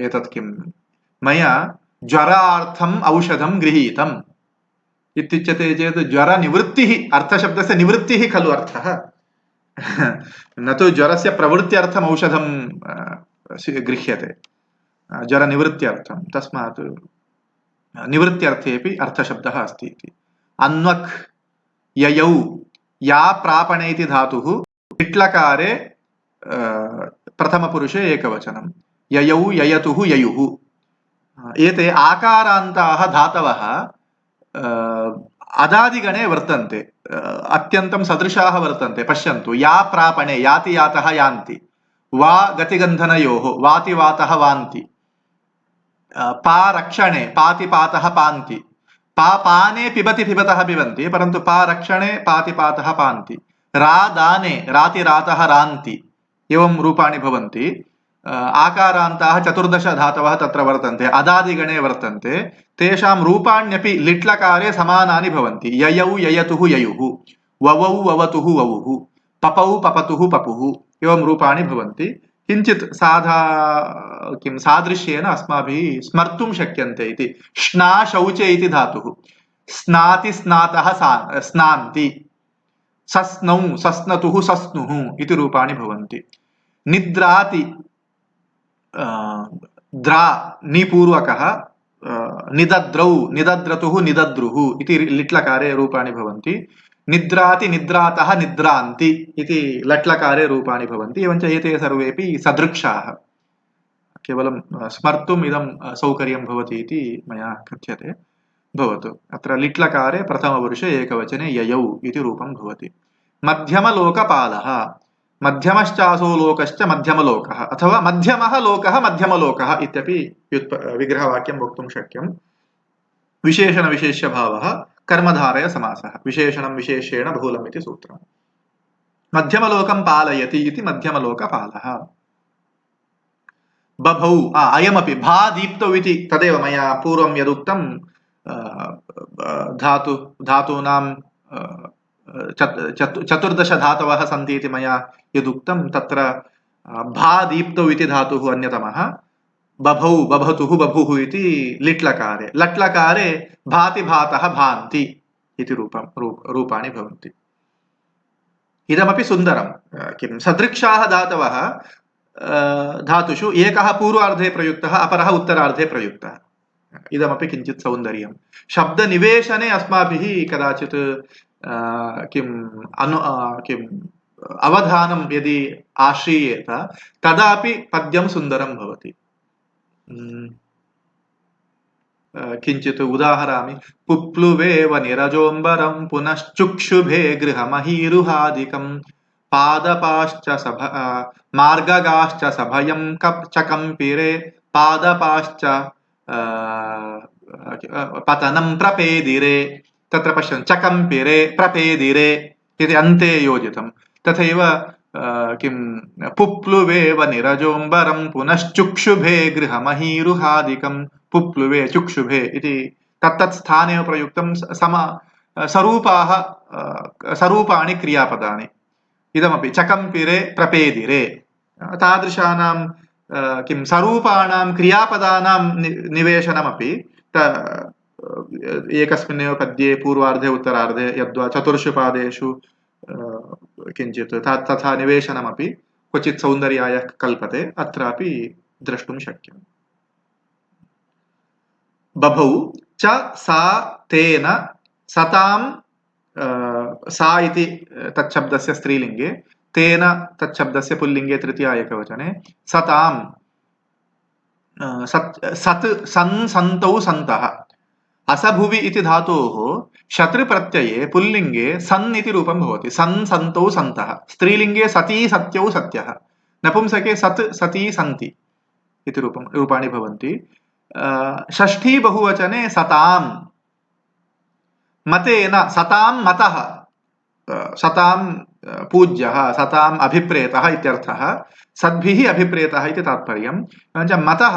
एतत् किं मया ज्वरार्थम् औषधं गृहीतम् इत्युच्यते चेत् ज्वरनिवृत्तिः अर्थशब्दस्य निवृत्तिः खलु अर्थः न तु ज्वरस्य प्रवृत्त्यर्थम् औषधं गृह्यते ज्वरनिवृत्त्यर्थं तस्मात् निवृत्त्यर्थेऽपि अर्थशब्दः अस्ति इति अन्वक् ययौ या प्रापणे इति धातुः लिट्लकारे प्रथमपुरुषे एकवचनं ययौ ययतुः ययुः एते आकारान्ताः धातवः अदादिगणे वर्तन्ते अत्यन्तं सदृशाः वर्तन्ते पश्यन्तु या प्रापणे याति यातः यान्ति वा गतिगन्धनयोः वाति वातः वान्ति पा रक्षणे पाति पातः पान्ति पा पाने पिबति पिबतः पिबन्ति परन्तु पा रक्षणे पाति पातः पान्ति रा दाने राति रातः रान्ति एवं रूपाणि भवन्ति आकारान्ताः 14 धातवः तत्र वर्तन्ते अदादिगणे वर्तन्ते तेषां रूपाण्यपि लिट्लकारे समानानि भवन्ति ययौ ययतुः ययुः ववौ ववतुः ववुः पपौ पपतुः पपुः एवं रूपाणि भवन्ति किञ्चित् सादृश्येन अस्माभिः स्मर्तुं शक्यन्ते इति श्ना शौचे इति धातुः स्नाति स्नातः स्नान्ति सस्नौ सस्नतुः सस्नुः इति रूपाणि भवन्ति निद्राति द्रा निपूर्वकः निदद्रौ निदद्रतुः निदद्रुः इति लिट्लकारे रूपाणि भवन्ति निद्राति निद्रातः निद्रान्ति इति लट्लकारे रूपाणि भवन्ति एवञ्च एते सर्वेपि सदृक्षाः केवलं स्मर्तुम् इदं सौकर्यं भवति इति मया कथ्यते भवतु अत्र लिट्लकारे प्रथमपुरुषे एकवचने ययौ इति रूपं भवति मध्यमलोकपालः मध्यमश्चासो लोकश्च मध्यमलोकः अथवा मध्यमः लोकः मध्यमलोकः इत्यपि विग्रहवाक्यं वक्तुं शक्यं विशेषणविशेष्यभावः कर्मधारय समासः विशेषणं विशेष्येण बहुलम् इति सूत्रम् मध्यमलोकं पालयति इति मध्यमलोकपालः बभौ अयमपि भा दीप्तौ इति तदेव मया पूर्वं यदुक्तं धातूनां 14 धातवः सन्ति इति मया यदुक्तं तत्र भा दीप्तौ इति धातुः अन्यतमः बभौ बभतुः बभुः इति लिट्लकारे लट्लकारे भाति भातः भान्ति इति रूपाणि भवन्ति इदमपि सुन्दरं किं सदृक्षाः धातवः धातुषु एकः पूर्वार्धे प्रयुक्तः अपरः उत्तरार्धे प्रयुक्तः इदमपि किञ्चित् सौन्दर्यं शब्दनिवेशने अस्माभिः कदाचित् किम् अवधानं यदि आश्रीयेत तदापि पद्यं सुन्दरं भवति किञ्चित् उदाहरामि पुप्लुवेव निरजोऽम्बरं पुनश्चुक्षुभे गृहमहीरुहादिकं पादपाश्च मार्गगाश्च सभयं चकम्पिरे पादपाश्च पतनं प्रपेदिरे तत्र पश्यन्तु चकम्पिरे प्रपेदिरे इति अन्ते योजितं तथैव किं पुप्लुवेव निरजोऽम्बरं पुनश्चुक्षुभे गृहमहीरुहादिकं पुप्लुवे चुक्षुभे इति तत्तत् स्थाने प्रयुक्तं सरूपाणि क्रियापदानि इदमपि चकम्पिरे प्रपेदिरे तादृशानां किं सरूपाणां क्रियापदानां निवेशनमपि एकस्मिन्नेव पद्ये पूर्वार्धे उत्तरार्धे यद्वा 4 पादेषु किञ्चित् तथा निवेशनमपि क्वचित् सौन्दर्याय कल्पते अत्रापि द्रष्टुं शक्यम् बभौ च सा तेन सतां सा इति तच्छब्दस्य स्त्रीलिङ्गे तेन तच्छब्दस्य पुल्लिङ्गे तृतीया एकवचने सतां सत् सन् सन्तौ सन्तः असभुवि इति धातोः शत्रुप्रत्यये पुल्लिङ्गे सन् इति रूपं भवति सन् सन्तौ सन्तः स्त्रीलिङ्गे सती सत्यौ सत्यः नपुंसके सत् सती सन्ति इति रूपाणि भवन्ति षष्ठी बहुवचने सतां मतेन सतां मतः सतां पूज्यः सताम् अभिप्रेतः इत्यर्थः सद्भिः अभिप्रेतः इति तात्पर्यं मतः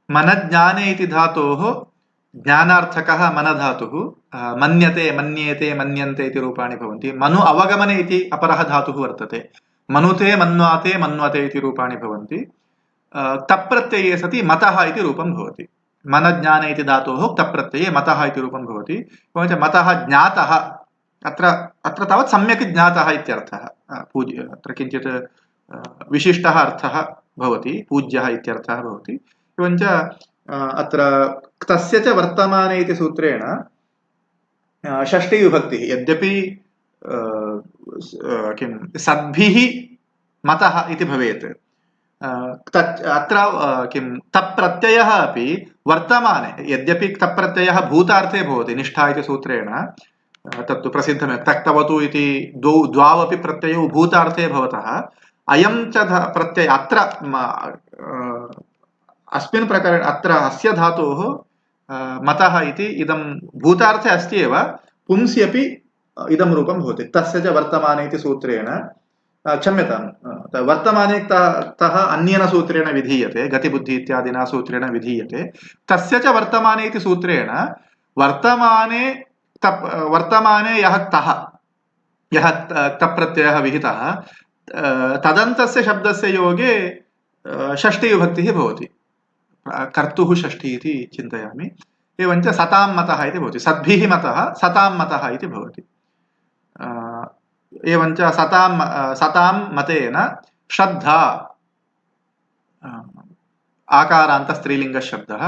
मनज्ञाने इति धातोः ज्ञानार्थकः मनधातुः, मन्यते मन्येते मन्यन्ते इति रूपाणि भवन्ति। मनु अवगमने इति अपरः धातुः वर्तते। मनुते मन्वाते मन्वते इति रूपाणि भवन्ति। तप्रत्यये सति मतः इति रूपं भवति। मनज्ञाने इति धातोः तप्रत्यये मतः इति रूपं भवति। एवञ्च मतः ज्ञातः, अत्र अत्र तावत् सम्यक् ज्ञातः इत्यर्थः। अत्र किञ्चित् विशिष्टः अर्थः भवति, पूज्यः इत्यर्थः भवति। एवञ्च अत्र तस्य च वर्तमाने इति सूत्रेण षष्ठीविभक्तिः, यद्यपि किं सद्भिः मतः इति भवेत्, अत्र किं तप्रत्ययः अपि वर्तमाने, यद्यपि तप्रत्ययः भूतार्थे भवति निष्ठा इति सूत्रेण, तत्तु प्रसिद्धमेव, तक्तवतु इति द्वावपि प्रत्ययौ भूतार्थे भवतः अयं च प्रत्यय अत्र अस्मिन् प्रकरणे अत्र अस्य धातोः मतः इति इदं भूतार्थे अस्ति एव, पुंसि अपि इदं रूपं भवति। तस्य च वर्तमाने इति सूत्रेण, क्षम्यतां, वर्तमाने तः अन्येन सूत्रेण विधीयते, गतिबुद्धि इत्यादिना सूत्रेण विधीयते। तस्य च वर्तमाने इति सूत्रेण वर्तमाने यः तप्रत्ययः विहितः, तदन्तस्य शब्दस्य योगे षष्ठीविभक्तिः भवति। कर्तुः षष्ठी इति चिन्तयामि। एवञ्च सतां मतः इति भवति। सद्भिः मतः सतां मतः इति भवति। एवञ्च सतां मतेन श्रद्धा आकारान्तस्त्रीलिङ्गशब्दः,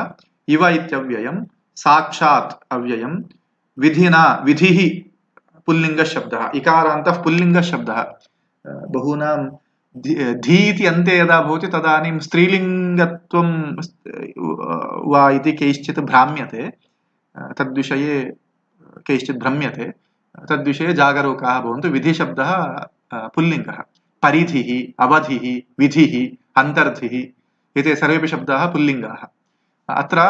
इव इत्यव्ययं, साक्षात् अव्ययं, विधिना विधिः पुल्लिङ्गशब्दः, इकारान्तः पुल्लिङ्गशब्दः। बहूनां धी इति अन्ते यदा भवति तदानीं स्त्रीलिङ्गत्वं वा इति कैश्चित् भ्राम्यते, तद्विषये कैश्चित् भ्रम्यते, तद्विषये जागरूकाः भवन्तु। विधिशब्दः पुल्लिङ्गः, परिधिः, अवधिः, विधिः, अन्तर्धिः, एते सर्वेपि शब्दाः पुल्लिङ्गाः। अत्र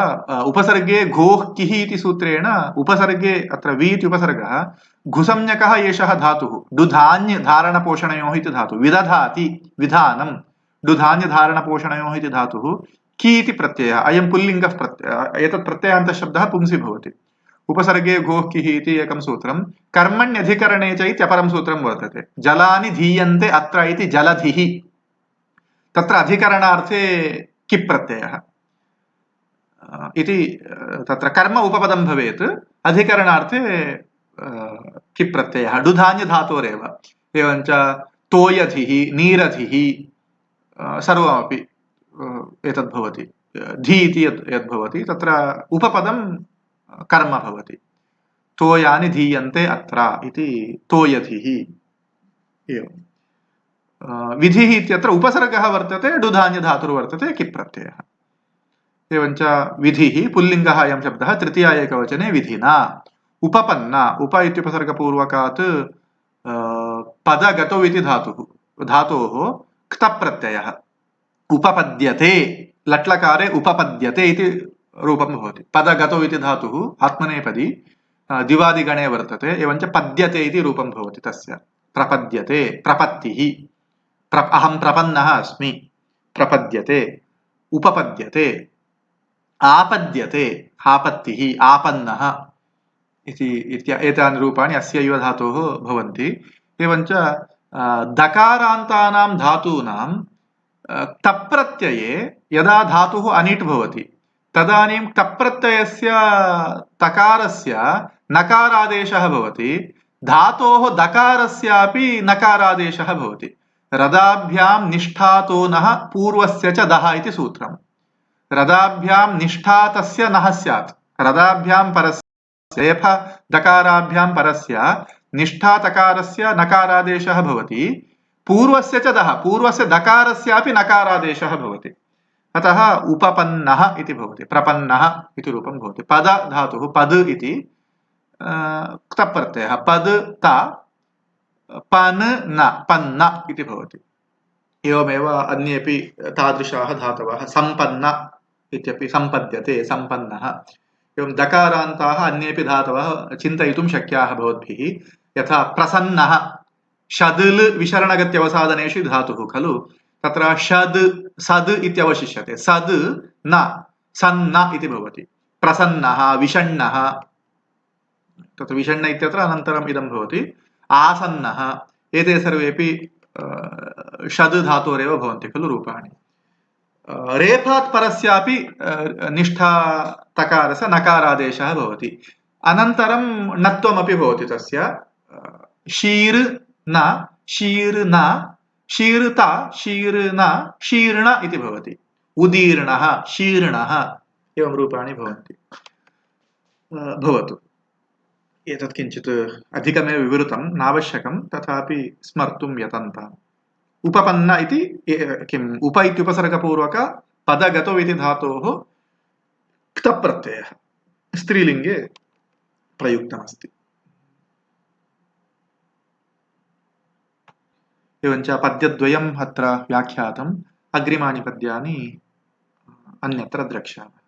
उपसर्गे घोः किः इति सूत्रेण उपसर्गे अत्र वि इति उपसर्गः घुसंज्ञकः एषः धातुः, डुधान्यधारणपोषणयोः इति धातुः, विदधाति विधानं डुधान्यधारणपोषणयोः इति धातुः, कि इति प्रत्ययः, अयं पुल्लिङ्गः प्रत्ययः, एतत् प्रत्ययान्तशब्दः पुंसि भवति। उपसर्गे घोः किः इति एकं सूत्रं, कर्मण्यधिकरणे च इत्यपरं सूत्रं वर्तते। जलानि धीयन्ते अत्र इति जलधिः, तत्र अधिकरणार्थे किप् प्रत्ययः इति, तत्र कर्म उपपदं भवेत्, अधिकरणार्थे किप् प्रत्ययः डुधान्यधातोरेव। एवञ्च तोयधिः, नीरधिः, सर्वमपि एतद्भवति। धी इति यद्भवति तत्र उपपदं कर्म भवति। तोयानि धीयन्ते अत्र इति तोयधिः। एवं विधिः इत्यत्र उपसर्गः वर्तते, डुधान्यधातुर्वर्तते, किप् प्रत्ययः। एवञ्च विधिः पुल्लिङ्गः अयं शब्दः, तृतीया एकवचने विधिना। उपपन्ना, उप इत्युपसर्गपूर्वकात् पदगतौ इति धातोः क्तप् प्रत्ययः, उपपद्यते, लट्लकारे उपपद्यते इति रूपं भवति। पदगतौ इति धातुः आत्मनेपदी दिवादिगणे वर्तते। एवञ्च पद्यते इति रूपं भवति तस्य, प्रपद्यते, प्रपत्तिः, अहं प्रपन्नः अस्मि, प्रपद्यते, उपपद्यते, आपद्यते, आपत्तिः, आपन्नः इति एतानि रूपाणि अस्यैव धातोः भवन्ति। एवञ्च दकारान्तानां धातूनां तप्रत्यये यदा धातुः अनिट् भवति तदानीं तप्रत्ययस्य तकारस्य नकारादेशः भवति, धातोः दकारस्यापि नकारादेशः भवति। रदाभ्यां निष्ठातो नः पूर्वस्य च दः इति सूत्रम्। रदाभ्यां निष्ठातस्य नः स्यात्, रदाभ्यां परस्य दकाराभ्यां परस्य निष्ठातकारस्य नकारादेशः भवति, पूर्वस्य च दः, पूर्वस्य दकारस्यापि नकारादेशः भवति। अतः उपपन्नः इति भवति, प्रपन्नः इति रूपं भवति। पद धातुः पद इति क्तप् प्रत्ययः, पद ता पन् न पन्न इति भवति। एवमेव अन्येपि तादृशाः धातवः, सम्पन्न इत्यपि, सम्पद्यते, सम्पन्नः। एवं दकारान्ताः अन्येपि धातवः चिन्तयितुं शक्याः भवद्भिः, यथा प्रसन्नः, षदृ विशरणगत्यवसादनेषु धातुः खलु, तत्र षद् सद् इत्यवशिष्यते, सद् न सन्न इति भवति। प्रसन्नः, विषण्णः, तत्र विषण्ण इत्यत्र अनन्तरम् इदं भवति। आसन्नः, एते सर्वेपि षद् धातोरेव भवन्ति खलु रूपाणि। रेफात् परस्यापि निष्ठा तकारस्य नकारादेशः भवति। अनन्तरं णत्वमपि भवति तस्य। शीर् न, शीर्न, शीर्ता, शीर्न, शीर्ण इति भवति। उदीर्णः, शीर्णः, एवं रूपाणि भवन्ति। भवतु। एतत् किञ्चित् अधिकमेव विवृतं, नावश्यकं, तथापि स्मर्तुं यतन्ताम्। उपपन्न इति किम् उप इत्युपसर्गपूर्वक पदगतौ इति धातोः क्तप्रत्ययः स्त्रीलिङ्गे प्रयुक्तमस्ति। एवञ्च पद्यद्वयम् अत्र व्याख्यातम्, अग्रिमानि पद्यानि अन्यत्र द्रक्ष्यामः।